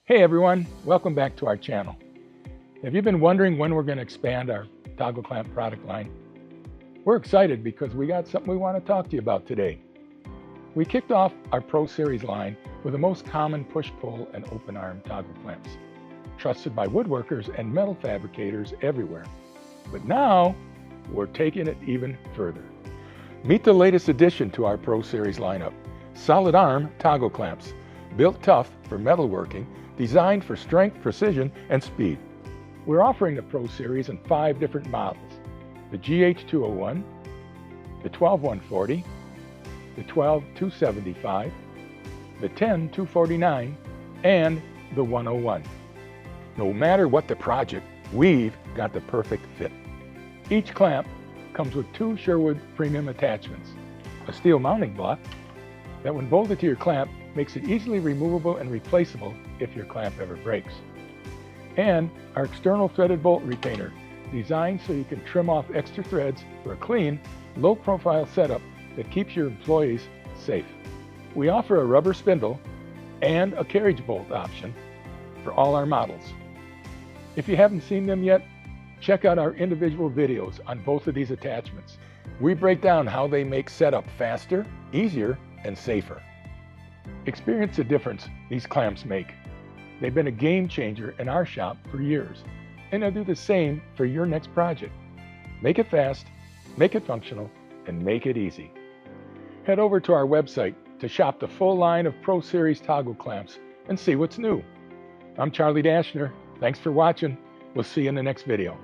Hey everyone, welcome back to our channel. Have you been wondering when we're going to expand our toggle clamp product line? We're excited because we got something we want to talk to you about today. We kicked off our Pro Series line with the most common push-pull and open arm toggle clamps, trusted by woodworkers and metal fabricators everywhere. But now we're taking it even further. Meet the latest addition to our Pro Series lineup, solid arm toggle clamps, built tough for metalworking, designed for strength, precision, and speed. We're offering the Pro Series in 5 different models: the GH201, the 12140, the 12275, the 10249, and the 101. No matter what the project, we've got the perfect fit. Each clamp comes with 2 Sherwood premium attachments, a steel mounting block that when bolted to your clamp makes it easily removable and replaceable if your clamp ever breaks, and our external threaded bolt retainer, designed so you can trim off extra threads for a clean, low-profile setup that keeps your employees safe. We offer a rubber spindle and a carriage bolt option for all our models. If you haven't seen them yet, check out our individual videos on both of these attachments. We break down how they make setup faster, easier, and safer. Experience the difference these clamps make. They've been a game changer in our shop for years, and they'll do the same for your next project. Make it fast, make it functional, and make it easy. Head over to our website to shop the full line of Pro Series toggle clamps and see what's new. I'm Charlie Dashner. Thanks for watching. We'll see you in the next video.